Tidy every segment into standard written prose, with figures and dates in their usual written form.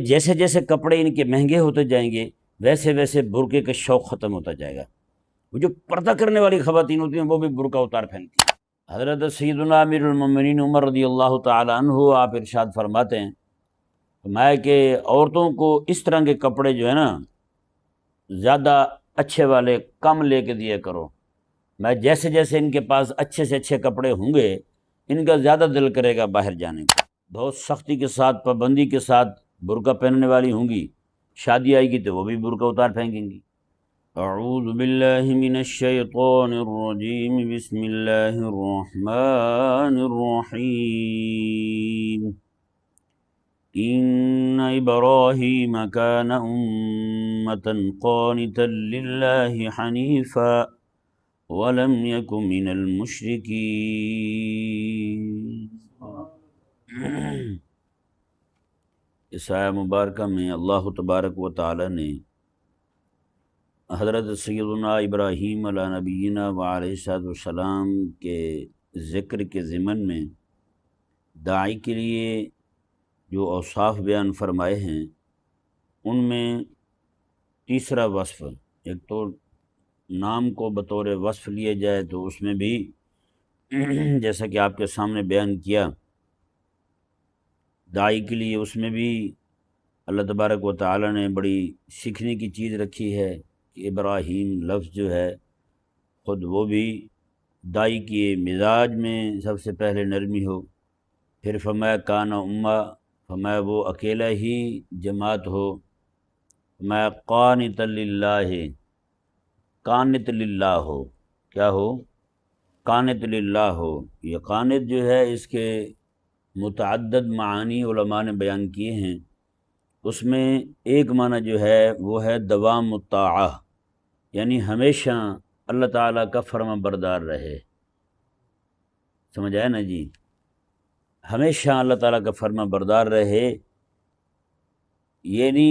جیسے جیسے کپڑے ان کے مہنگے ہوتے جائیں گے ویسے ویسے برقعے کا شوق ختم ہوتا جائے گا۔ وہ جو پردہ کرنے والی خواتین ہوتی ہیں وہ بھی برقع اتار پھینکتی ہیں۔ حضرت سیدنا امیر المومنین عمر رضی اللہ تعالی عنہ آپ ارشاد فرماتے ہیں فرمایا کہ عورتوں کو اس طرح کے کپڑے جو ہے نا زیادہ اچھے والے کم لے کے دیا کرو، میں جیسے جیسے ان کے پاس اچھے سے اچھے کپڑے ہوں گے ان کا زیادہ دل کرے گا باہر جانے کا، بہت سختی کے ساتھ پابندی کے ساتھ برقع پہننے والی ہوں گی، شادی آئے گی تو وہ بھی برقع اتار پھینکیں گی۔ اعوذ باللہ من الشیطان الرجیم، بسم اللہ الرحمن الرحیم، ان ابراہیم کان امة قانتا للہ حنیفا ولم یک من المشرکین۔ اس آیہ مبارکہ میں اللہ تبارک و تعالی نے حضرت سیدنا ابراہیم علیہ نبینا و علیہ السلام کے ذکر کے ضمن میں داعی کے لیے جو اوصاف بیان فرمائے ہیں ان میں تیسرا وصف، ایک تو نام کو بطور وصف لیا جائے تو اس میں بھی جیسا کہ آپ کے سامنے بیان کیا داعی کے لیے اس میں بھی اللہ تبارک و تعالی نے بڑی سیکھنے کی چیز رکھی ہے کہ ابراہیم لفظ جو ہے خود وہ بھی داعی کے مزاج میں سب سے پہلے نرمی ہو، پھر فرمایا کان امہ، فرمایا وہ اکیلا ہی جماعت ہو، فرمایا قانت للہ، قانت للہ ہو، کیا ہو؟ قانت للہ ہو۔ یہ قانت جو ہے اس کے متعدد معانی علماء نے بیان کیے ہیں، اس میں ایک معنی جو ہے وہ ہے دوام الطاعہ، یعنی ہمیشہ اللہ تعالیٰ کا فرما بردار رہے، سمجھ آیا نا جی؟ ہمیشہ اللہ تعالیٰ کا فرما بردار رہے، یعنی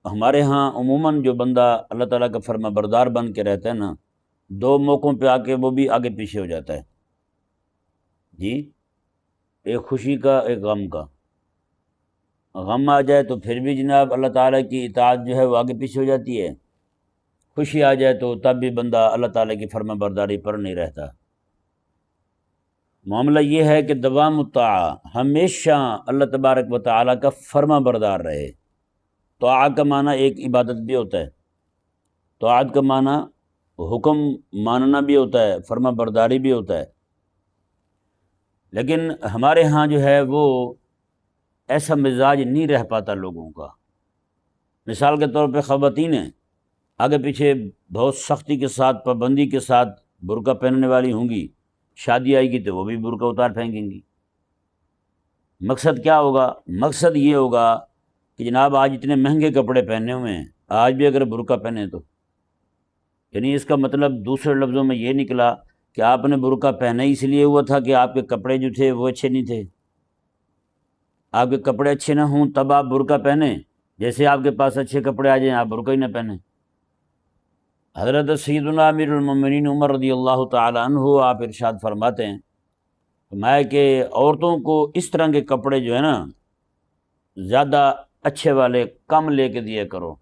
ہمارے ہاں عموماً جو بندہ اللہ تعالیٰ کا فرما بردار بن کے رہتا ہے نا، دو موقعوں پہ آ کے وہ بھی آگے پیچھے ہو جاتا ہے جی، ایک خوشی کا ایک غم کا، غم آ جائے تو پھر بھی جناب اللہ تعالیٰ کی اطاعت جو ہے وہ آگے پیچھے ہو جاتی ہے، خوشی آ جائے تو تب بھی بندہ اللہ تعالیٰ کی فرما برداری پر نہیں رہتا۔ معاملہ یہ ہے کہ دوام الطاعہ، ہمیشہ اللہ تبارک و تعالیٰ کا فرما بردار رہے۔ طاعہ کا معنی ایک عبادت بھی ہوتا ہے، طاعت کا معنی حکم ماننا بھی ہوتا ہے، فرما برداری بھی ہوتا ہے، لیکن ہمارے ہاں جو ہے وہ ایسا مزاج نہیں رہ پاتا لوگوں کا۔ مثال کے طور پہ خواتین ہیں، آگے پیچھے بہت سختی کے ساتھ پابندی کے ساتھ برقع پہننے والی ہوں گی، شادی آئے گی تو وہ بھی برقع اتار پھینکیں گی۔ مقصد کیا ہوگا؟ مقصد یہ ہوگا کہ جناب آج اتنے مہنگے کپڑے پہنے ہوئے ہیں، آج بھی اگر برقع پہنے تو، یعنی اس کا مطلب دوسرے لفظوں میں یہ نکلا کہ آپ نے برقع پہنا ہی اس لیے ہوا تھا کہ آپ کے کپڑے جو تھے وہ اچھے نہیں تھے، آپ کے کپڑے اچھے نہ ہوں تب آپ برقع پہنیں، جیسے آپ کے پاس اچھے کپڑے آ جائیں آپ برقع ہی نہ پہنیں۔ حضرت سیدنا امیر المومنین عمر رضی اللہ تعالی عنہ آپ ارشاد فرماتے ہیں فرمایا کہ عورتوں کو اس طرح کے کپڑے جو ہے نا زیادہ اچھے والے کم لے کے دیا کرو،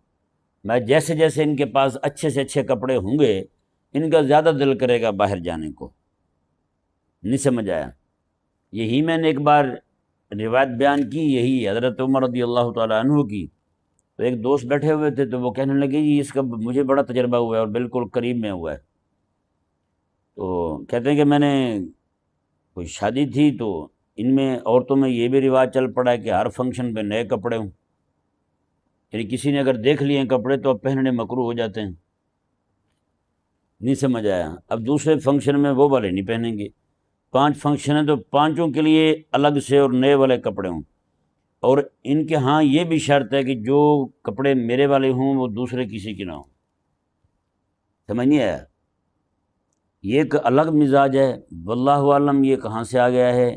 میں جیسے جیسے ان کے پاس اچھے سے اچھے کپڑے ہوں گے ان کا زیادہ دل کرے گا باہر جانے کو۔ نہیں سمجھ آیا؟ یہی میں نے ایک بار روایت بیان کی، یہی حضرت عمر رضی اللہ تعالیٰ عنہ کی، تو ایک دوست بیٹھے ہوئے تھے تو وہ کہنے لگے جی اس کا مجھے بڑا تجربہ ہوا ہے اور بالکل قریب میں ہوا ہے، تو کہتے ہیں کہ میں نے کوئی شادی تھی تو ان میں عورتوں میں یہ بھی رواج چل پڑا ہے کہ ہر فنکشن پہ نئے کپڑے ہوں، یعنی کسی نے اگر دیکھ لیے کپڑے تو اب پہننے مکروہ ہو جاتے ہیں۔ نہیں سمجھ آیا؟ اب دوسرے فنکشن میں وہ والے نہیں پہنیں گے، 5 فنکشن ہیں تو 5 کے لیے الگ سے اور نئے والے کپڑے ہوں، اور ان کے ہاں یہ بھی شرط ہے کہ جو کپڑے میرے والے ہوں وہ دوسرے کسی کے نہ ہوں۔ سمجھ نہیں آیا؟ یہ ایک الگ مزاج ہے، واللہ عالم یہ کہاں سے آ گیا ہے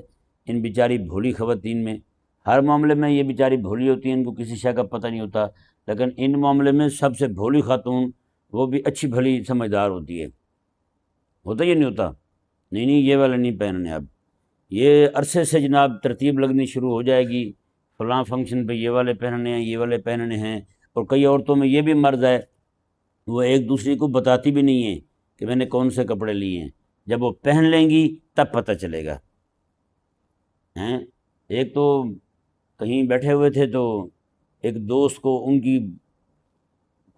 ان بیچاری بھولی خواتین میں۔ ہر معاملے میں یہ بیچاری بھولی ہوتی ہیں، ان کو کسی شے کا پتہ نہیں ہوتا، لیکن ان معاملے میں سب سے بھولی خاتون وہ بھی اچھی بھلی سمجھدار ہوتی ہے، ہوتا یہ نہیں ہوتا؟ نہیں یہ والے نہیں پہننے، اب یہ عرصے سے جناب ترتیب لگنی شروع ہو جائے گی فلاں فنکشن پہ یہ والے پہننے ہیں، یہ والے پہننے ہیں۔ اور کئی عورتوں میں یہ بھی مرض ہے، وہ ایک دوسرے کو بتاتی بھی نہیں ہیں کہ میں نے کون سے کپڑے لیے ہیں، جب وہ پہن لیں گی تب پتہ چلے گا۔ ایک تو کہیں بیٹھے ہوئے تھے تو ایک دوست کو ان کی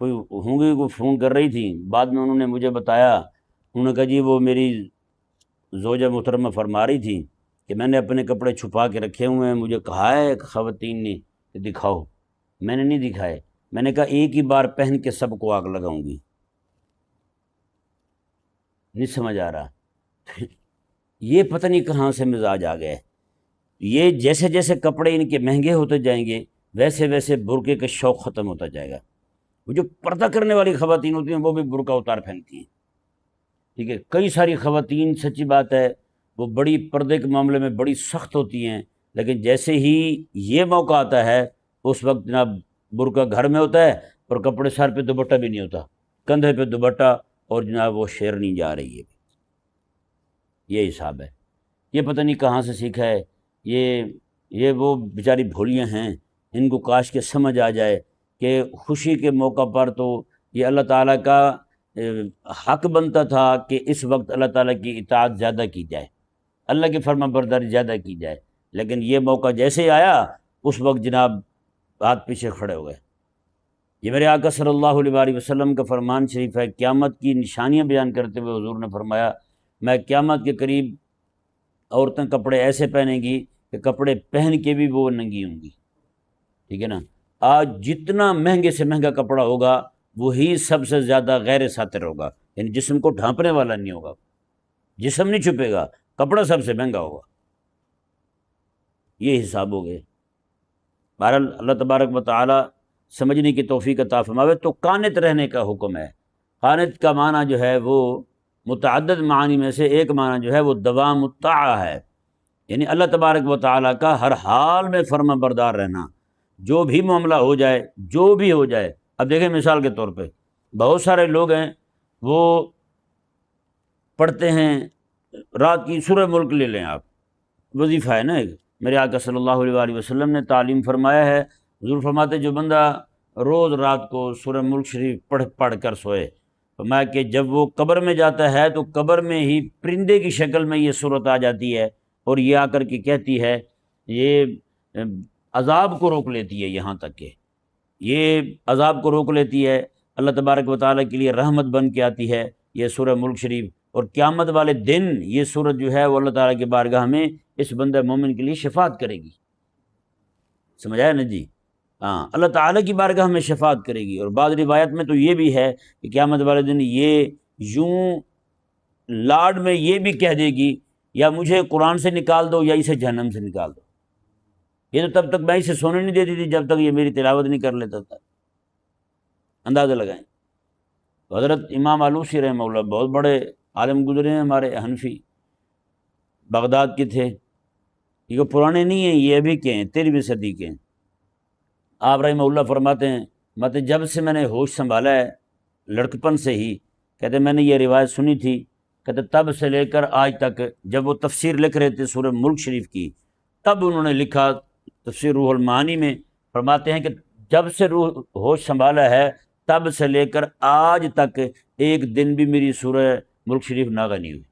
کوئی ہوں گی کو فون کر رہی تھی، بعد میں انہوں نے مجھے بتایا، انہوں نے کہا جی وہ میری زوجہ محترمہ فرما رہی تھی کہ میں نے اپنے کپڑے چھپا کے رکھے ہوئے ہیں، مجھے کہا ہے خواتین نے کہ دکھاؤ، میں نے نہیں دکھائے، میں نے کہا ایک ہی بار پہن کے سب کو آگ لگاؤں گی۔ نہیں سمجھ آ رہا؟ یہ پتہ نہیں کہاں سے مزاج آ گئے۔ یہ جیسے جیسے کپڑے ان کے مہنگے ہوتے جائیں گے ویسے ویسے برقعے کا شوق ختم ہوتا جائے گا۔ وہ جو پردہ کرنے والی خواتین ہوتی ہیں وہ بھی برقع اتار پہنتی ہیں، ٹھیک ہے۔ کئی ساری خواتین سچی بات ہے وہ بڑی پردے کے معاملے میں بڑی سخت ہوتی ہیں، لیکن جیسے ہی یہ موقع آتا ہے اس وقت جناب برقع گھر میں ہوتا ہے اور کپڑے سر پہ دوپٹہ بھی نہیں ہوتا، کندھے پہ دوپٹہ، اور جناب وہ شیرنی جا رہی ہے۔ یہ حساب ہے، یہ پتہ نہیں کہاں سے سیکھا ہے۔ یہ وہ بیچاری بھولیاں ہیں، ان کو کاش کے سمجھ آ جائے کہ خوشی کے موقع پر تو یہ اللہ تعالیٰ کا حق بنتا تھا کہ اس وقت اللہ تعالیٰ کی اطاعت زیادہ کی جائے، اللہ کی فرما برداری زیادہ کی جائے، لیکن یہ موقع جیسے ہی آیا اس وقت جناب ہاتھ پیچھے کھڑے ہو گئے۔ یہ میرے آقا صلی اللہ علیہ وسلم کا فرمان شریف ہے، قیامت کی نشانیاں بیان کرتے ہوئے حضور نے فرمایا میں قیامت کے قریب عورتیں کپڑے ایسے پہنیں گی کہ کپڑے پہن کے بھی وہ ننگی ہوں گی، ٹھیک ہے نا۔ آج جتنا مہنگے سے مہنگا کپڑا ہوگا وہی سب سے زیادہ غیر ساتر ہوگا، یعنی جسم کو ڈھانپنے والا نہیں ہوگا، جسم نہیں چھپے گا، کپڑا سب سے مہنگا ہوگا۔ یہ حساب ہو گئے۔ بہرحال اللہ تبارک و تعالی سمجھنے کی توفیق عطا فرماوے۔ تو قانت رہنے کا حکم ہے۔ قانت کا معنی جو ہے وہ متعدد معنی میں سے ایک معنی جو ہے وہ دوام الطاعہ ہے، یعنی اللہ تبارک و تعالیٰ کا ہر حال میں فرما بردار رہنا، جو بھی معاملہ ہو جائے، جو بھی ہو جائے۔ اب دیکھیں مثال کے طور پہ بہت سارے لوگ ہیں وہ پڑھتے ہیں رات کی سورہ ملک، لے لیں آپ، وظیفہ ہے نا ایک، میرے آقا صلی اللہ علیہ وسلم نے تعلیم فرمایا ہے، حضور فرماتے جو بندہ روز رات کو سورہ ملک شریف پڑھ کر سوئے، فرمایا کہ جب وہ قبر میں جاتا ہے تو قبر میں ہی پرندے کی شکل میں یہ صورت آ جاتی ہے اور یہ آ کر کے کہتی ہے، یہ عذاب کو روک لیتی ہے، یہاں تک کہ یہ عذاب کو روک لیتی ہے، اللہ تبارک و تعالیٰ کے لیے رحمت بن کے آتی ہے یہ سورہ ملک شریف، اور قیامت والے دن یہ سورت جو ہے وہ اللہ تعالیٰ کی بارگاہ میں اس بندہ مومن کے لیے شفاعت کرے گی۔ سمجھ آیا نا جی؟ ہاں، اللہ تعالیٰ کی بارگاہ میں شفاعت کرے گی۔ اور بعض روایت میں تو یہ بھی ہے کہ قیامت والے دن یہ یوں لاڈ میں یہ بھی کہہ دے گی یا مجھے قرآن سے نکال دو یا اسے جہنم سے نکال دو۔ یہ تو تب تک میں اسے سونے نہیں دیتی تھی جب تک یہ میری تلاوت نہیں کر لیتا تھا۔ اندازہ لگائیں۔ حضرت امام آلوسی رحمہ اللہ بہت بڑے عالم گزرے ہیں ہمارے حنفی، بغداد کے تھے، یہ پرانے نہیں ہیں، یہ ابھی کے ہیں، 13ویں صدی کے ہیں۔ آپ رحمہ اللہ فرماتے ہیں مطلب جب سے میں نے ہوش سنبھالا ہے لڑکپن سے ہی، کہتے میں نے یہ روایت سنی تھی، کہتے تب سے لے کر آج تک جب وہ تفسیر لکھ رہے تھے سورہ ملک شریف کی، تب انہوں نے لکھا تفسیر روح المعانی میں، فرماتے ہیں کہ جب سے ہوش سنبھالا ہے تب سے لے کر آج تک ایک دن بھی میری سورہ ملک شریف ناغہ نہیں ہوئی،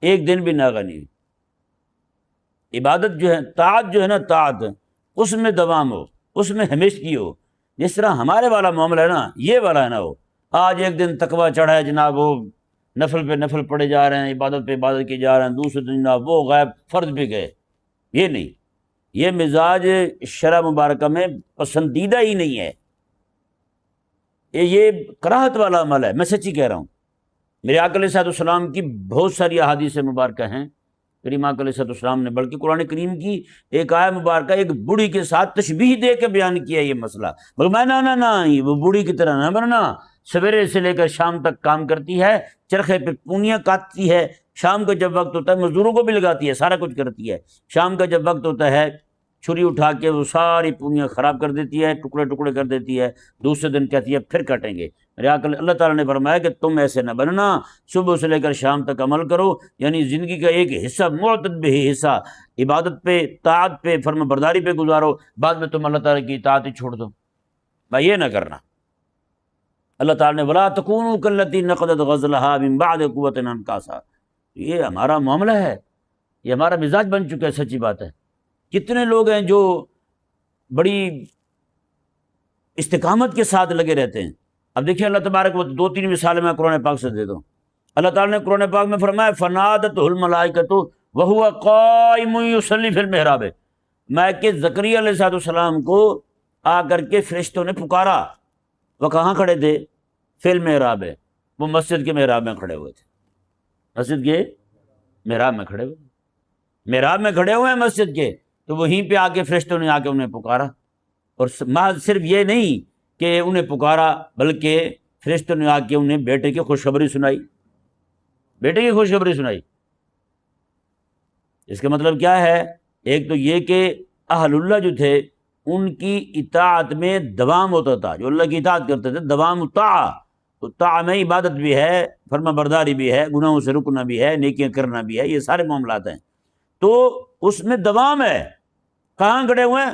ایک دن بھی ناغہ نہیں ہوئی۔ عبادت جو ہے، طاعت جو ہے نا، طاعت اس میں دوام ہو، اس میں ہمیشگی ہو۔ جس طرح ہمارے والا معاملہ ہے نا، یہ والا ہے نا، وہ آج ایک دن تقویٰ چڑھا ہے جناب، وہ نفل پہ نفل پڑھے جا رہے ہیں، عبادت پہ عبادت کی جا رہے ہیں، دوسرے دن جناب وہ غائب، فرض پہ گئے۔ یہ نہیں، یہ مزاج شرع مبارکہ میں پسندیدہ ہی نہیں ہے، یہ کراہت والا عمل ہے۔ میں سچی کہہ رہا ہوں، میرے آقا علیہ السلام کی بہت ساری احادیث مبارکہ ہیں، کریم آقا علیہ السلام نے بلکہ قرآن کریم کی ایک آیت مبارکہ ایک بوڑھی کے ساتھ تشبیہ دے کے بیان کیا یہ مسئلہ، بلکہ میں نہ وہ بوڑھی کی طرح نہ بننا، سویرے سے لے کر شام تک کام کرتی ہے، چرخے پہ پونیاں کاٹتی ہے، شام کا جب وقت ہوتا ہے مزدوروں کو بھی لگاتی ہے، سارا کچھ کرتی ہے، شام کا جب وقت ہوتا ہے چھری اٹھا کے وہ ساری پوریاں خراب کر دیتی ہے، ٹکڑے ٹکڑے کر دیتی ہے، دوسرے دن کہتی ہے پھر کٹیں گے۔ میرے آقا اللہ تعالیٰ نے فرمایا کہ تم ایسے نہ بننا، صبح سے لے کر شام تک عمل کرو، یعنی زندگی کا ایک حصہ معتد بھی حصہ عبادت پہ، طاعت پہ، فرما برداری پہ گزارو، بعد میں تم اللہ تعالیٰ کی اطاعت ہی چھوڑ دو۔ بھائی یہ نہ کرنا۔ اللہ تعالیٰ نے وَلَا تَكُونُوا كَالَّتِي نَقَضَتْ غَزْلَهَا مِن بَعْدِ قُوَّةٍ أَنْكَاثًا، یہ ہمارا معاملہ ہے، یہ ہمارا مزاج بن چکا ہے، سچی بات ہے۔ کتنے لوگ ہیں جو بڑی استقامت کے ساتھ لگے رہتے ہیں۔ اب دیکھیں اللہ تبارک و 2-3 مثالیں میں قرآن پاک سے دے دوں۔ اللہ تعالیٰ نے قرآن پاک میں فرمایا فَنَادَتْهُ الْمَلَائِكَةُ وَهُوَ قَائِمٌ يُصَلِّي فِي الْمِحْرَابِ، میں کہ زکریا علیہ السلام کو آ کر کے فرشتوں نے پکارا، وہ کہاں کھڑے تھے؟ فی المحراب، وہ مسجد کے محراب میں کھڑے ہوئے تھے، مسجد کے محراب میں کھڑے ہوئے، محراب میں کھڑے ہوئے ہیں مسجد کے، تو وہیں پہ آ کے فرشتوں نے آ کے انہیں پکارا۔ اور محض صرف یہ نہیں کہ انہیں پکارا، بلکہ فرشتوں نے آ کے انہیں بیٹے کی خوشخبری سنائی، بیٹے کی خوشخبری سنائی۔ اس کا مطلب کیا ہے؟ ایک تو یہ کہ اہل اللہ جو تھے ان کی اطاعت میں دوام ہوتا تھا، جو اللہ کی اطاعت کرتے تھے، دوام طاعہ میں عبادت بھی ہے، فرما برداری بھی ہے، گناہوں سے رکنا بھی ہے، نیکیاں کرنا بھی ہے، یہ سارے معاملات ہیں، تو اس میں دوام ہے۔ کہاں کھڑے ہوئے ہیں؟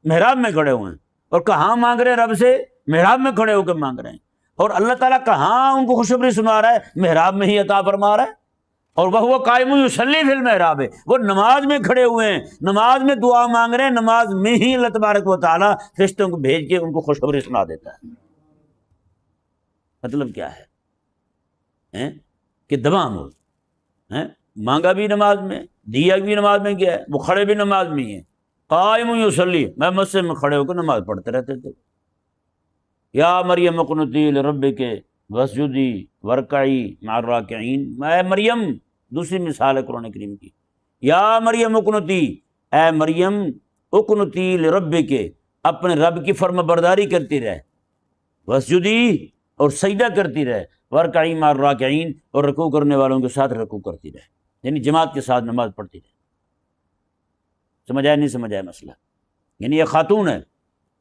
محراب میں کھڑے ہوئے ہیں، اور کہاں مانگ رہے ہیں رب سے؟ محراب میں کھڑے ہو کے مانگ رہے ہیں۔ اور اللہ تعالیٰ کہاں ان کو خوشخبری سنا رہا ہے؟ محراب میں ہی عطا فرما رہا ہے۔ اور وہ قائم یصلی فی المحراب، وہ نماز میں کھڑے ہوئے ہیں، نماز میں دعا مانگ رہے ہیں، نماز میں ہی اللہ تبارک و تعالیٰ فرشتوں کو بھیج کے ان کو خوشخبری سنا دیتا ہے۔ مطلب کیا ہے؟ کہ دوام ہو، مانگا بھی نماز میں، دیا بھی نماز میں، کیا ہے وہ کھڑے بھی نماز میں ہی ہیں۔ قائم یصلی، میں مسجد میں کھڑے ہو کے نماز پڑھتے رہتے تھے۔ یا مریم اقنتی لربک واسجدی وارکعی مع الراکعین، اے مریم، دوسری مثال ہے قرآن کریم کی، یا مریم اقنتی، اے مریم اقنتی لربک، اپنے رب کی فرما برداری کرتی رہے، واسجدی، اور سجدہ کرتی رہے، وارکعی مع الراکعین، اور رکوع کرنے والوں کے ساتھ رکوع کرتی رہے، یعنی جماعت کے ساتھ نماز پڑھتی رہے۔ سمجھ آیا نہیں سمجھ آیا مسئلہ؟ یعنی یہ خاتون ہے،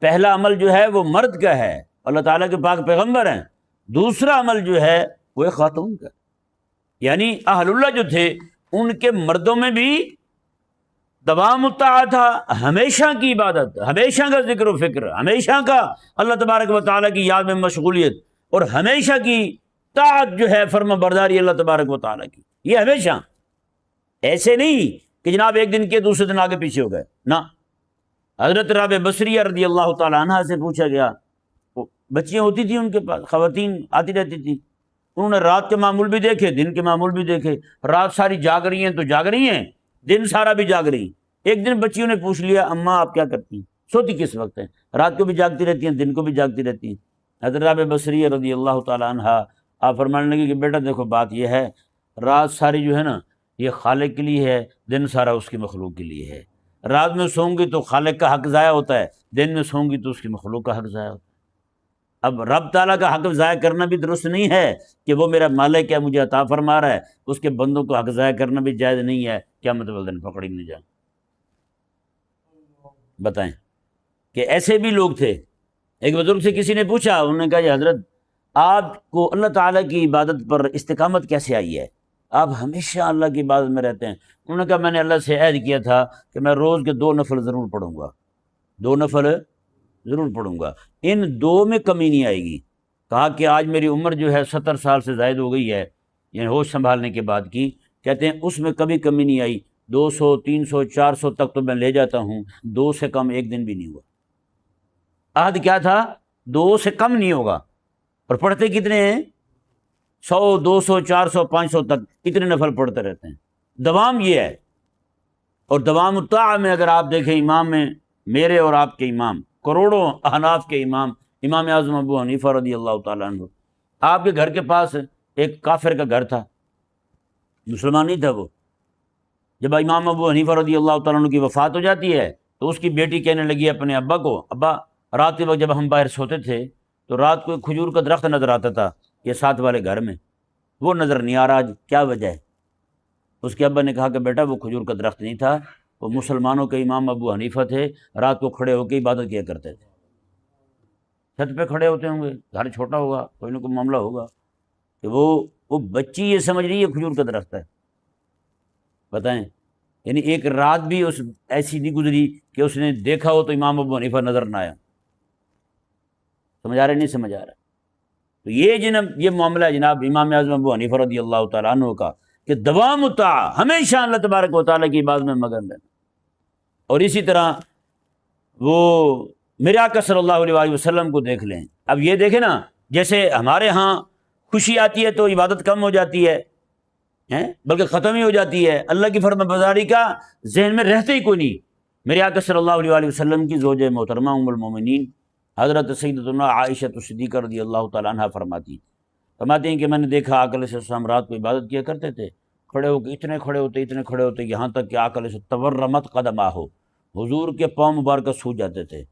پہلا عمل جو ہے وہ مرد کا ہے، اللہ تعالیٰ کے پاک پیغمبر ہیں، دوسرا عمل جو ہے وہ ایک خاتون کا، یعنی اہل اللہ جو تھے ان کے مردوں میں بھی دوام الطاعت تھا، ہمیشہ کی عبادت، ہمیشہ کا ذکر و فکر، ہمیشہ کا اللہ تبارک و تعالیٰ کی یاد میں مشغولیت، اور ہمیشہ کی طاعت جو ہے، فرما برداری اللہ تبارک و تعالیٰ کی، یہ ہمیشہ، ایسے نہیں کہ جناب ایک دن کے دوسرے دن آگے پیچھے ہو گئے، نہ۔ حضرت رابعہ بصریہ رضی اللہ تعالیٰ عنہ سے پوچھا گیا، بچیاں ہوتی تھیں ان کے پاس، خواتین آتی رہتی تھیں، انہوں نے رات کے معمول بھی دیکھے، دن کے معمول بھی دیکھے، رات ساری جاگ رہی ہیں تو جاگ رہی ہیں، دن سارا بھی جاگ رہی ہیں۔ ایک دن بچیوں نے پوچھ لیا اماں آپ کیا کرتی ہیں، سوتی کس وقت ہیں؟ رات کو بھی جاگتی رہتی ہیں، دن کو بھی جاگتی رہتی ہیں۔ حضرت رابعہ بصریہ رضی اللہ تعالیٰ عنہ آپ فرمانے لگے کہ بیٹا دیکھو بات یہ ہے، رات ساری جو ہے نا یہ خالق کے لیے ہے، دن سارا اس کی مخلوق کے لیے ہے۔ رات میں سوؤں گی تو خالق کا حق ضائع ہوتا ہے، دن میں سوؤں گی تو اس کی مخلوق کا حق ضائع ہوتا ہے۔ اب رب تعالیٰ کا حق ضائع کرنا بھی درست نہیں ہے کہ وہ میرا مالک ہے، مجھے عطا فرما رہا ہے، اس کے بندوں کو حق ضائع کرنا بھی جائز نہیں ہے، کیا مطلب دن پکڑی نہیں جائے۔ بتائیں کہ ایسے بھی لوگ تھے۔ ایک بزرگ سے کسی نے پوچھا، انہوں نے کہا کہ حضرت آپ کو اللہ تعالیٰ کی عبادت پر استقامت کیسے آئی ہے؟ آپ ہمیشہ اللہ کی عبادت میں رہتے ہیں۔ انہوں نے کہا میں نے اللہ سے عہد کیا تھا کہ میں روز کے 2 نفل ضرور پڑھوں گا، 2 نفل ضرور پڑھوں گا، ان 2 میں کمی نہیں آئے گی۔ کہا کہ آج میری عمر جو ہے 70 سال سے زائد ہو گئی ہے، یعنی ہوش سنبھالنے کے بعد کی، کہتے ہیں اس میں کبھی کمی نہیں آئی، 200 300 400 تک تو میں لے جاتا ہوں، 2 سے کم ایک دن بھی نہیں ہوا۔ عہد کیا تھا؟ 2 سے کم نہیں ہوگا۔ اور پڑھتے کتنے ہیں؟ 100 200 400 500 تک اتنے نفل پڑھتے رہتے ہیں۔ دوام یہ ہے۔ اور دوام الطاعہ میں اگر آپ دیکھیں، امام میں میرے اور آپ کے امام، کروڑوں احناف کے امام، امام اعظم ابو حنیفہ رضی اللہ تعالیٰ عنہ، آپ کے گھر کے پاس ایک کافر کا گھر تھا، مسلمان نہیں تھا وہ۔ جب امام ابو حنیفہ رضی اللہ تعالیٰ عنہ کی وفات ہو جاتی ہے تو اس کی بیٹی کہنے لگی اپنے ابا کو، ابا رات کے وقت جب ہم باہر سوتے تھے تو رات کو ایک کھجور کا درخت نظر آتا تھا، یہ ساتھ والے گھر میں، وہ نظر نہیں آ رہا، آج کیا وجہ ہے؟ اس کے ابا نے کہا کہ بیٹا وہ کھجور کا درخت نہیں تھا، وہ مسلمانوں کے امام ابو حنیفہ تھے، رات کو کھڑے ہو کے عبادت کیا کرتے تھے، چھت پہ کھڑے ہوتے ہوں گے، گھر چھوٹا ہوگا، کوئی نہ کوئی معاملہ ہوگا کہ وہ بچی یہ سمجھ رہی ہے کھجور کا درخت ہے، بتائیں، یعنی ایک رات بھی اس ایسی نہیں گزری کہ اس نے دیکھا ہو تو امام ابو حنیفہ نظر نہ آیا۔ سمجھ آ رہا ہے؟ نہیں سمجھ آ رہا ہے؟ تو یہ معاملہ ہے جناب امام اعظم ابو حنیفہ رضی اللہ تعالیٰ عنہ کا کہ دوام الطاعہ، ہمیشہ اللہ تبارک و تعالیٰ کی عبادت میں مگن رہنا۔ اور اسی طرح وہ میرے آقا صلی اللہ علیہ وآلہ وسلم کو دیکھ لیں، اب یہ دیکھیں نا، جیسے ہمارے ہاں خوشی آتی ہے تو عبادت کم ہو جاتی ہے، بلکہ ختم ہی ہو جاتی ہے، اللہ کی فرما برداری کا ذہن میں رہتے ہی کوئی نہیں۔ میرے آقا صلی اللہ علیہ وآلہ وسلم کی زوجہ محترمہ ام المومنین حضرت سیدتنا عائشہ صدیقہ رضی اللہ تعالیٰ عنہ فرماتی ہیں کہ میں نے دیکھا آقا علیہ السلام رات کو عبادت کیا کرتے تھے، کھڑے ہو کے اتنے کھڑے ہوتے یہاں تک کہ آقا علیہ تورمت قدمہ ہو، حضور کے پاؤں مبارکہ سوج جاتے تھے۔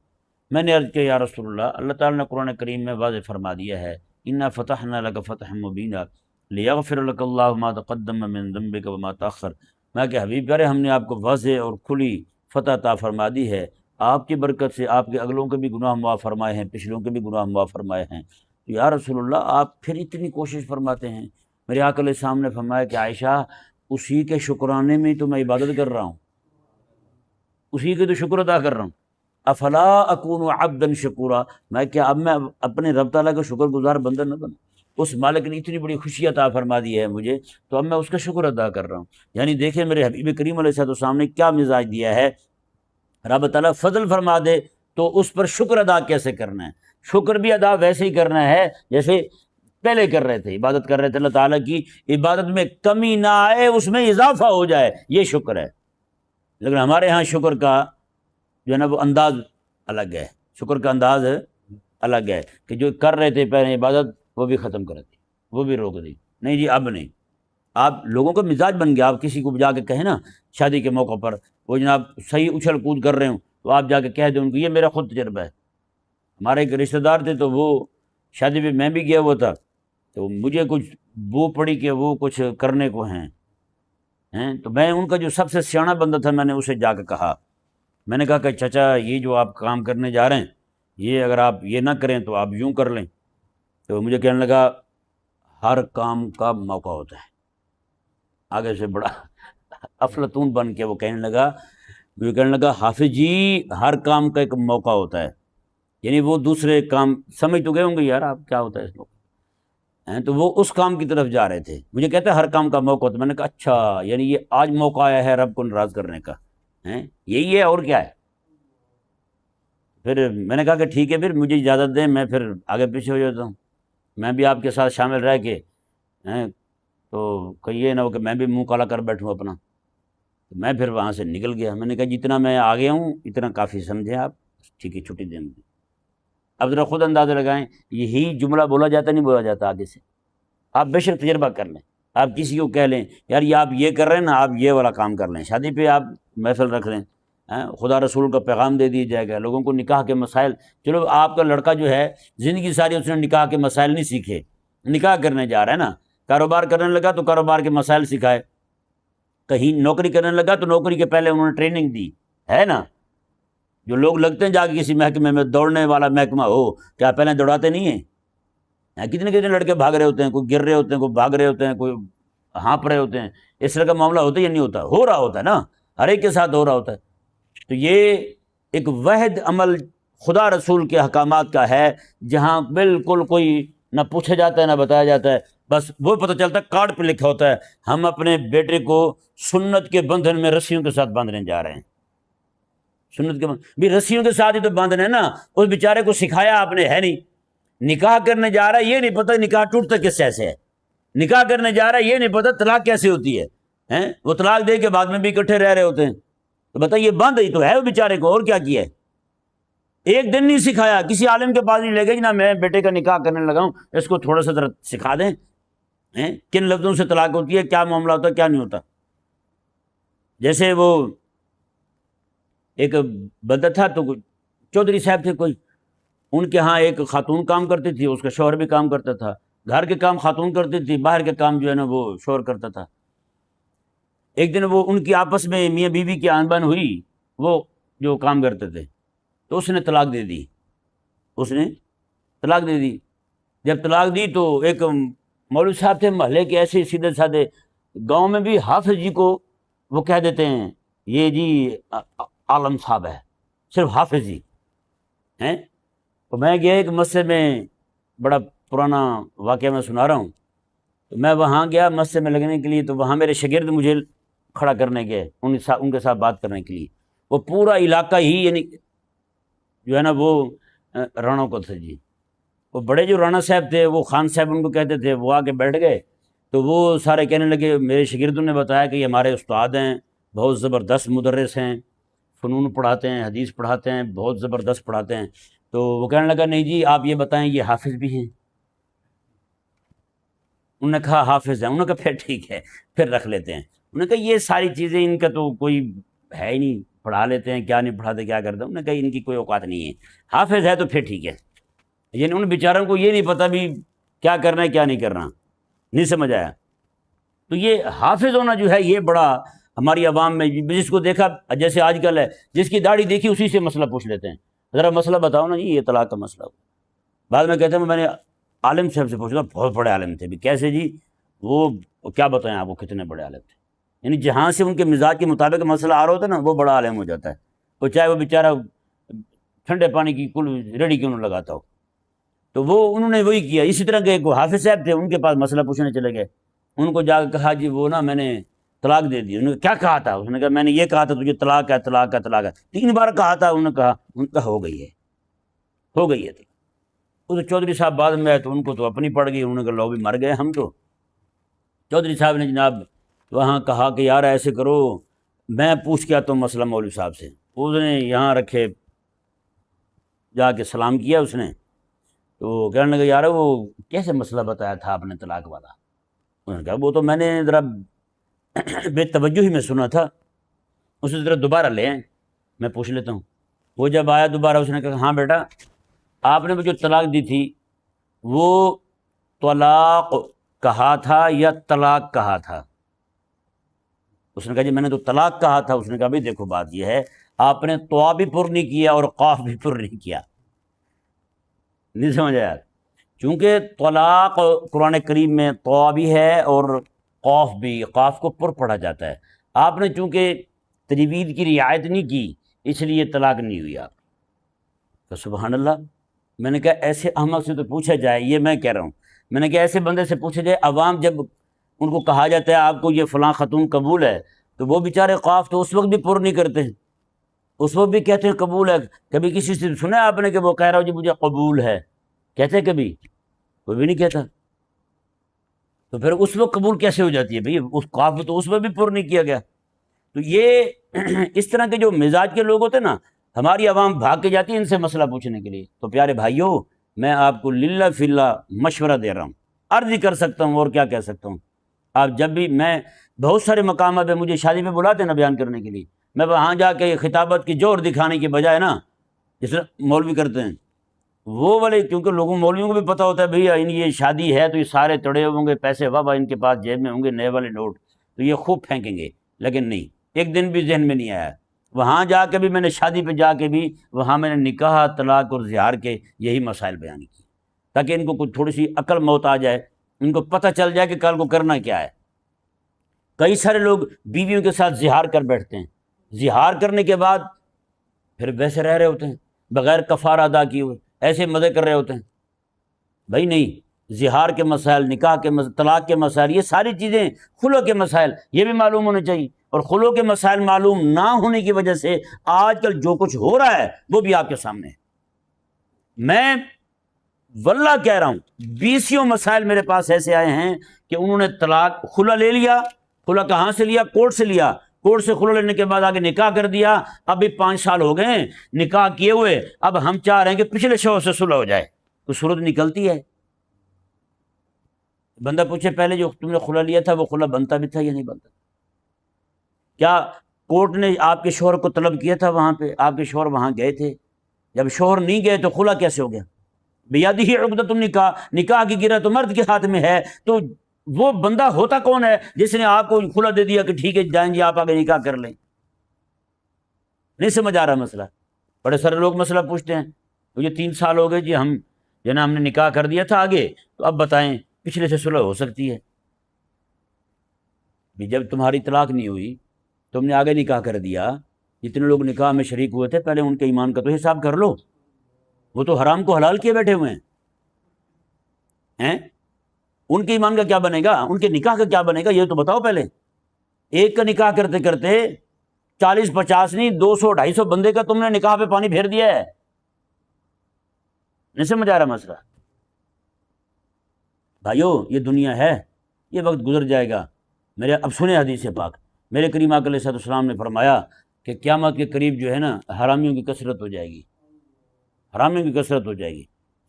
میں نے عرض کیا یا رسول اللہ، اللہ تعالیٰ نے قرآن کریم میں واضح فرما دیا ہے انا فتحنا لک فتحا مبینا لیغفر لک اللہ ما تقدم من ذنبک وما تاخر، میں کہ حبیب پیارے ہم نے آپ کو واضح اور کھلی فتح عطا فرما دی ہے، آپ کی برکت سے آپ کے اگلوں کے بھی گناہ معاف فرمائے ہیں، پچھلوں کے بھی گناہ معاف فرمائے ہیں۔ تو یا رسول اللہ آپ پھر اتنی کوشش فرماتے ہیں؟ میرے آقا علیہ السلام نے فرمایا کہ عائشہ اسی کے شکرانے میں تو میں عبادت کر رہا ہوں، اسی کے تو شکر ادا کر رہا ہوں۔ افلا اکون عبدا شکورا، میں کیا اب میں اپنے رب تعالیٰ کا شکر گزار بندہ نہ بنوں؟ اس مالک نے اتنی بڑی خوشی عطا فرما دی ہے مجھے، تو اب میں اس کا شکر ادا کر رہا ہوں۔ یعنی دیکھیں میرے حبیب کریم علیہ السلام نے کیا مزاج دیا ہے، رب تعالیٰ فضل فرما دے تو اس پر شکر ادا کیسے کرنا ہے، شکر بھی ادا ویسے ہی کرنا ہے جیسے پہلے کر رہے تھے، عبادت کر رہے تھے، اللہ تعالیٰ کی عبادت میں کمی نہ آئے، اس میں اضافہ ہو جائے، یہ شکر ہے۔ لیکن ہمارے ہاں شکر کا جو ہے نا وہ انداز الگ ہے، شکر کا انداز الگ ہے کہ جو کر رہے تھے پہلے عبادت وہ بھی ختم کر دی، وہ بھی روک دی، نہیں جی اب نہیں۔ آپ لوگوں کا مزاج بن گیا، آپ کسی کو جا کے کہیں نا شادی کے موقع پر وہ جناب صحیح اچھل کود کر رہے ہوں تو آپ جا کے کہہ دیں ان کو، یہ میرا خود تجربہ ہے، ہمارے ایک رشتہ دار تھے تو وہ شادی پہ میں بھی گیا ہوا تھا، تو مجھے کچھ بو پڑی کہ وہ کچھ کرنے کو ہیں، تو میں ان کا جو سب سے سیاںا بندہ تھا میں نے اسے جا کے کہا، میں نے کہا کہ چچا یہ جو آپ کام کرنے جا رہے ہیں یہ اگر آپ یہ نہ کریں تو آپ یوں کر لیں۔ تو مجھے کہنے لگا ہر کام کا موقع ہوتا ہے، آگے سے بڑا افلاطون بن کے وہ کہنے لگا حافظ جی ہر کام کا ایک موقع ہوتا ہے، یعنی وہ دوسرے کام سمجھ تو گئے ہوں گے یار آپ کیا ہوتا ہے اس موقع، تو وہ اس کام کی طرف جا رہے تھے، مجھے کہتے ہیں ہر کام کا موقع ہوتا ہے، میں نے کہا اچھا یعنی یہ آج موقع آیا ہے رب کو ناراض کرنے کا، یہی ہے اور کیا ہے؟ پھر میں نے کہا کہ ٹھیک ہے پھر مجھے اجازت دیں، میں پھر آگے پیچھے ہو جاتا ہوں، میں بھی آپ کے ساتھ شامل رہ کے تو کہیے نہ ہو کہ میں بھی منہ کالا کر بیٹھوں اپنا۔ میں پھر وہاں سے نکل گیا، میں نے کہا جتنا میں آ گیا ہوں اتنا کافی سمجھیں آپ، ٹھیک ہے چھٹی دیں گے۔ اب ذرا خود اندازہ لگائیں یہی جملہ بولا جاتا نہیں بولا جاتا آگے سے، آپ بے شک تجربہ کر لیں، آپ کسی کو کہہ لیں یار یہ آپ یہ کر رہے ہیں نا آپ یہ والا کام کر لیں، شادی پہ آپ محفل رکھ لیں، خدا رسول کا پیغام دے دیا جائے گا، لوگوں کو نکاح کے مسائل، چلو آپ کا لڑکا جو ہے زندگی ساری اس نے نکاح کے مسائل نہیں سیکھے، نکاح کرنے جا رہا ہے نا، کاروبار کرنے لگا تو کاروبار کے مسائل سکھائے، کہیں نوکری کرنے لگا تو نوکری کے پہلے انہوں نے ٹریننگ دی ہے نا۔ جو لوگ لگتے ہیں جا کے کسی محکمے میں، دوڑنے والا محکمہ ہو، کیا پہلے دوڑاتے نہیں ہیں؟ کتنے کتنے لڑکے بھاگ رہے ہوتے ہیں، کوئی گر رہے ہوتے ہیں، کوئی بھاگ رہے ہوتے ہیں، کوئی ہانپ رہے ہوتے ہیں، اس طرح کا معاملہ ہوتا ہے یا نہیں ہوتا؟ ہو رہا ہوتا ہے نا، ہر ایک کے ساتھ ہو رہا ہوتا ہے۔ تو یہ ایک واحد عمل خدا رسول کے احکامات کا ہے جہاں بالکل کوئی نہ پوچھا جاتا ہے نہ بتایا جاتا ہے، بس وہ پتہ چلتا ہے کارڈ پہ لکھا ہوتا ہے ہم اپنے بیٹے کو سنت کے بندھن میں رسیوں کے ساتھ باندھنے جا رہے ہیں، سنت کے بھی رسیوں کے ساتھ ہی تو باندھنے نا، اس بیچارے کو سکھایا آپ نے ہے نہیں، نکاح کرنے جا رہا ہے یہ نہیں پتہ نکاح ٹوٹتا کس سے ہے، نکاح کرنے جا رہا ہے یہ نہیں پتہ طلاق کیسے ہوتی ہے، وہ طلاق دے کے بعد میں بھی اکٹھے رہ رہے ہوتے ہیں، تو بتائیے باندھ ہی تو ہے وہ بیچارے کو، اور کیا کیا ہے؟ ایک دن نہیں سکھایا، کسی عالم کے پاس نہیں لے گئے نا میں بیٹے کا نکاح کرنے لگا ہوں اس کو تھوڑا سا ذرا سکھا دیں کن لفظوں سے طلاق ہوتی ہے، کیا معاملہ ہوتا ہے کیا نہیں ہوتا۔ جیسے وہ ایک بندہ تھا تو چودھری صاحب تھے کوئی، ان کے ہاں ایک خاتون کام کرتی تھی، اس کا شوہر بھی کام کرتا تھا، گھر کے کام خاتون کرتی تھی، باہر کے کام جو ہے نا وہ شوہر کرتا تھا۔ ایک دن وہ ان کی آپس میں میاں بیوی کی آن بان ہوئی، وہ جو کام کرتے تھے، تو اس نے طلاق دے دی، اس نے طلاق دے دی۔ جب طلاق دی تو ایک مولوی صاحب تھے محلے کے، ایسے سیدھے سادے، گاؤں میں بھی حافظ جی کو وہ کہہ دیتے ہیں یہ جی عالم صاحب ہے، صرف حافظ جی ہیں۔ تو میں گیا ایک مسجد میں، بڑا پرانا واقعہ میں سنا رہا ہوں، تو میں وہاں گیا مسجد میں لگنے کے لیے، تو وہاں میرے شاگرد مجھے کھڑا کرنے گئے ان کے ساتھ بات کرنے کے لیے۔ وہ پورا علاقہ ہی یعنی جو ہے نا وہ رانا کو تھا جی، وہ بڑے جو رانا صاحب تھے وہ خان صاحب ان کو کہتے تھے، وہ آ کے بیٹھ گئے۔ تو وہ سارے کہنے لگے، میرے شاگردوں نے بتایا کہ یہ ہمارے استاد ہیں، بہت زبردست مدرس ہیں، فنون پڑھاتے ہیں، حدیث پڑھاتے ہیں، بہت زبردست پڑھاتے ہیں۔ تو وہ کہنے لگا نہیں جی آپ یہ بتائیں یہ حافظ بھی ہیں؟ انہوں نے کہا حافظ ہیں۔ انہوں نے کہا پھر ٹھیک ہے، پھر رکھ لیتے ہیں۔ انہوں نے کہا یہ ساری چیزیں ان کا تو کوئی ہے ہی نہیں، پڑھا لیتے ہیں، کیا نہیں پڑھاتے، کیا کرتے ہیں۔ انہوں نے کہا ان کی کوئی اوقات نہیں ہے، حافظ ہے تو پھر ٹھیک ہے۔ یعنی ان بیچاروں کو یہ نہیں پتہ بھی کیا کرنا ہے کیا نہیں کرنا، نہیں سمجھ آیا۔ تو یہ حافظ ہونا جو ہے یہ بڑا ہماری عوام میں، جس کو دیکھا جیسے آج کل ہے، جس کی داڑھی دیکھی اسی سے مسئلہ پوچھ لیتے ہیں، ذرا مسئلہ بتاؤ نا جی، یہ طلاق کا مسئلہ۔ بعد میں کہتے ہیں میں نے عالم صاحب سے پوچھا، بہت بڑے عالم تھے بھی، کیسے جی؟ وہ کیا بتائیں آپ کو کتنے بڑے عالم تھے، یعنی جہاں سے ان کے مزاج کے مطابق مسئلہ آ رہا ہوتا ہے نا وہ بڑا عالم ہو جاتا ہے، وہ چاہے وہ بیچارہ ٹھنڈے پانی کی کل ریڑھی کیوں نہ لگاتا ہو۔ تو وہ انہوں نے وہی کیا۔ اسی طرح کے ایک حافظ صاحب تھے، ان کے پاس مسئلہ پوچھنے چلے گئے، ان کو جا کے کہا جی وہ نا میں نے طلاق دے دی۔ انہوں نے کیا کہا تھا؟ اس نے کہا میں نے یہ کہا تھا تجھے طلاق ہے طلاق ہے طلاق ہے، 3 بار کہا تھا۔ انہوں نے کہا، ان کا ہو گئی ہے ہو گئی ہے۔ وہ تو چودھری صاحب بعد میں آئے تو ان کو تو اپنی پڑ گئی، انہوں نے کہا لو بھی مر گئے ہم تو۔ چودھری صاحب نے جناب وہاں کہا کہ یار ایسے کرو، میں پوچھ کے آتا ہوں مسئلہ مولوی صاحب سے۔ اس نے یہاں رکھے، جا کے سلام کیا اس نے، تو کہنے لگا یار وہ کیسے مسئلہ بتایا تھا آپ نے طلاق والا؟ انہوں نے کہا وہ تو میں نے ذرا بے توجہی میں سنا تھا، اسے ذرا دوبارہ لے آئیں، میں پوچھ لیتا ہوں۔ وہ جب آیا دوبارہ اس نے کہا ہاں بیٹا آپ نے مجھے طلاق دی تھی، وہ طلاق کہا تھا یا طلاق کہا تھا؟ اس نے کہا جی میں نے تو طلاق کہا تھا۔ اس نے کہا بھائی دیکھو بات یہ ہے، آپ نے طوا بھی پر نہیں کیا اور قاف بھی پر نہیں کیا، نہیں سمجھ آیا؟ چونکہ طلاق قرآن کریم میں طوا بھی ہے اور قاف بھی، قاف کو پر پڑھا جاتا ہے۔ آپ نے چونکہ تجوید کی رعایت نہیں کی اس لیے طلاق نہیں ہوئی آپ تو سبحان اللہ۔ میں نے کہا ایسے احمق سے تو پوچھا جائے، یہ میں کہہ رہا ہوں، میں نے کہا ایسے بندے سے پوچھا جائے، عوام جب ان کو کہا جاتا ہے آپ کو یہ فلاں خاتون قبول ہے، تو وہ بیچارے قاف تو اس وقت بھی پر نہیں کرتے ہیں، اس وقت بھی کہتے ہیں قبول ہے۔ کبھی کسی سے سنا آپ نے کہ وہ کہہ رہا ہو جی مجھے قبول ہے؟ کہتے کبھی؟ کوئی بھی نہیں کہتا۔ تو پھر اس وقت قبول کیسے ہو جاتی ہے بھئی؟ اس قاف تو اس وقت بھی پر نہیں کیا گیا۔ تو یہ اس طرح کے جو مزاج کے لوگ ہوتے ہیں نا، ہماری عوام بھاگ کے جاتی ہے ان سے مسئلہ پوچھنے کے لیے۔ تو پیارے بھائیوں، میں آپ کو للہ فی اللہ مشورہ دے رہا ہوں، عرض ہی کر سکتا ہوں اور کیا کہہ سکتا ہوں۔ آپ جب بھی، میں بہت سارے مقامات پہ مجھے شادی پہ بلاتے ہیں نا بیان کرنے کے لیے، میں وہاں جا کے خطابت کی جوہر دکھانے کی بجائے نا، جس طرح مولوی کرتے ہیں وہ والے، کیونکہ لوگوں مولویوں کو بھی پتہ ہوتا ہے بھئی یہ شادی ہے تو یہ سارے تڑے ہوں گے، پیسے واہ ان کے پاس جیب میں ہوں گے نئے والے نوٹ، تو یہ خوب پھینکیں گے۔ لیکن نہیں، ایک دن بھی ذہن میں نہیں آیا۔ وہاں جا کے بھی میں نے شادی پہ جا کے بھی وہاں میں نے نکاح، طلاق اور زہار کے یہی مسائل بیان کیے، تاکہ ان کو کچھ تھوڑی سی عقل موت آ جائے، ان کو پتہ چل جائے کہ کل کو کرنا کیا ہے۔ کئی سارے لوگ بیویوں کے ساتھ زہار کر بیٹھتے ہیں، زہار کرنے کے بعد پھر ویسے رہ رہے ہوتے ہیں بغیر کفارہ ادا کیے ہوئے، ایسے مزے کر رہے ہوتے ہیں۔ بھائی نہیں، زہار کے مسائل، نکاح کے مسائل، طلاق کے مسائل، یہ ساری چیزیں، خلوع کے مسائل یہ بھی معلوم ہونے چاہیے۔ اور خلوع کے مسائل معلوم نہ ہونے کی وجہ سے آج کل جو کچھ ہو رہا ہے وہ بھی آپ کے سامنے ہے۔ میں واللہ کہہ رہا ہوں 20 مسائل میرے پاس ایسے آئے ہیں کہ انہوں نے طلاق، خلع لے لیا، خلع کہاں سے لیا؟ کورٹ سے لیا، کورٹ سے خلع لینے کے بعد آگے نکاح کر دیا، اب بھی 5 سال ہو گئے ہیں نکاح کیے ہوئے، اب ہم چاہ رہے ہیں کہ پچھلے شوہر سے صلح ہو جائے۔ کوئی صورت نکلتی ہے؟ بندہ پوچھے پہلے جو تم نے خلع لیا تھا وہ خلع بنتا بھی تھا یا نہیں بنتا؟ کیا کورٹ نے آپ کے شوہر کو طلب کیا تھا وہاں پہ؟ آپ کے شوہر وہاں گئے تھے؟ جب شوہر نہیں گئے تو خلع کیسے ہو گیا؟ بیادی ہی عقدۃ النکاح، نکاح کی گرہ تو مرد کے ہاتھ میں ہے، تو وہ بندہ ہوتا کون ہے جس نے آپ کو کھلا دے دیا کہ ٹھیک ہے جائیں جی آپ آگے نکاح کر لیں؟ نہیں سمجھ آ رہا مسئلہ؟ بڑے سارے لوگ مسئلہ پوچھتے ہیں مجھے 3 سال ہو گئے جی، ہم جو نا ہم نے نکاح کر دیا تھا آگے، تو اب بتائیں پچھلے سے صلح ہو سکتی ہے؟ جب تمہاری طلاق نہیں ہوئی تم نے آگے نکاح کر دیا، جتنے لوگ نکاح میں شریک ہوئے تھے پہلے ان کے ایمان کا تو حساب کر لو، وہ تو حرام کو حلال کیے بیٹھے ہوئے ہیں، ان کے ایمان کا کیا بنے گا، ان کے نکاح کا کیا بنے گا، یہ تو بتاؤ پہلے۔ ایک کا نکاح کرتے کرتے 40-50 نہیں 200-250 بندے کا تم نے نکاح پہ پانی پھیر دیا ہے۔ نہیں سمجھ آ رہا مسئلہ؟ بھائیو یہ دنیا ہے، یہ وقت گزر جائے گا۔ اب سنیں حدیث پاک، میرے کریم آقا علیہ السلام نے فرمایا کہ قیامت کے قریب جو ہے نا حرامیوں کی کثرت ہو جائے گی، حرامیوں کی کثرت ہو جائے گی۔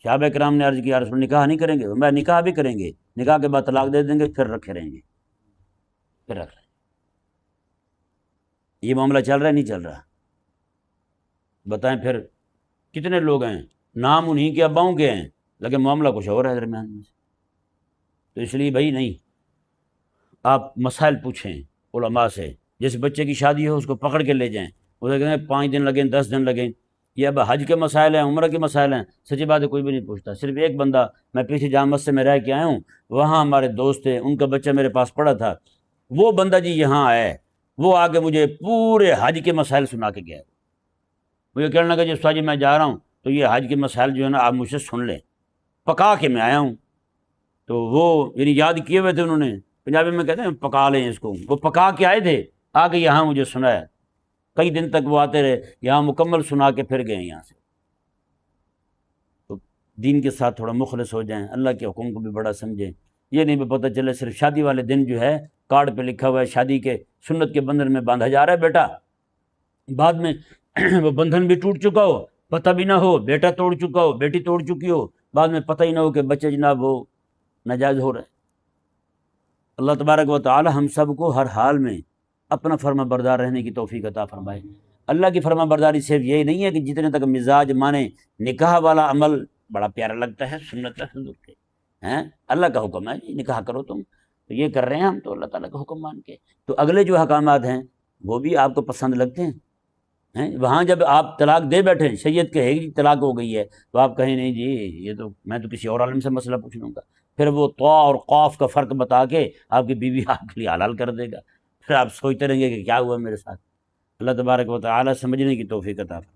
صحابہ کرام نے عرض کیا رسول نکاح نہیں کریں گے؟ میں نکاح بھی کریں گے، نکاح کے بعد طلاق دے دیں گے، پھر رکھے رہیں گے، پھر رکھ رہے ہیں۔ یہ معاملہ چل رہا ہے نہیں چل رہا؟ بتائیں پھر کتنے لوگ ہیں نام انہی کے اباؤں کے ہیں لیکن معاملہ کچھ اور ہے درمیان میں سے۔ تو اس لیے بھائی نہیں، آپ مسائل پوچھیں علماء سے، جس بچے کی شادی ہو اس کو پکڑ کے لے جائیں، اسے کہیں 5 دن لگیں 10 دن لگیں، یہ اب حج کے مسائل ہیں عمرہ کے مسائل ہیں، سچی بات ہے کوئی بھی نہیں پوچھتا۔ صرف ایک بندہ، میں پیچھے جامع مسجد میں رہ کے آیا ہوں، وہاں ہمارے دوست تھے، ان کا بچہ میرے پاس پڑا تھا، وہ بندہ جی یہاں آیا ہے، وہ آگے مجھے پورے حج کے مسائل سنا کے گیا، مجھے کہنے لگا جی استاد جی میں جا رہا ہوں تو یہ حج کے مسائل جو ہے نا آپ مجھ سے سن لیں، پکا کے میں آیا ہوں۔ تو وہ یعنی یاد کیے ہوئے تھے انہوں نے، پنجابی میں کہتے ہیں پکا لیں اس کو، وہ پکا کے آئے تھے، آگے یہاں مجھے سنایا، کئی دن تک وہ آتے رہے، یہاں مکمل سنا کے پھر گئے یہاں سے۔ تو دین کے ساتھ تھوڑا مخلص ہو جائیں، اللہ کے حکم کو بھی بڑا سمجھیں، یہ نہیں بھی پتہ چلے صرف شادی والے دن جو ہے کارڈ پہ لکھا ہوا ہے شادی کے سنت کے بندھن میں باندھا جا رہا ہے بیٹا، بعد میں وہ بندھن بھی ٹوٹ چکا ہو، پتہ بھی نہ ہو، بیٹا توڑ چکا ہو، بیٹی توڑ چکی ہو، بعد میں پتہ ہی نہ ہو کہ بچے جناب وہ ناجائز ہو رہے ہیں۔ اللہ تبارک و تعالی ہم سب کو ہر حال میں اپنا فرما بردار رہنے کی توفیق عطا فرمائے۔ اللہ کی فرما برداری صرف یہی نہیں ہے کہ جتنے تک مزاج مانے، نکاح والا عمل بڑا پیارا لگتا ہے، سنت ہے حضور کے، ہیں اللہ کا حکم ہے جی نکاح کرو تم، تو یہ کر رہے ہیں ہم تو اللہ تعالیٰ کا حکم مان کے، تو اگلے جو احکامات ہیں وہ بھی آپ کو پسند لگتے ہیں۔ وہاں جب آپ طلاق دے بیٹھے، شریعت کہے گی طلاق ہو گئی ہے، تو آپ کہیں نہیں جی یہ تو میں تو کسی اور عالم سے مسئلہ پوچھ لوں گا، پھر وہ طا اور قاف کا فرق بتا کے آپ کی بیوی آپ کے لیے حلال کر دے گا، پھر آپ سوچتے رہیں گے کہ کیا ہوا میرے ساتھ۔ اللہ تبارک و تعالی سمجھنے کی توفیق عطا فرمائے۔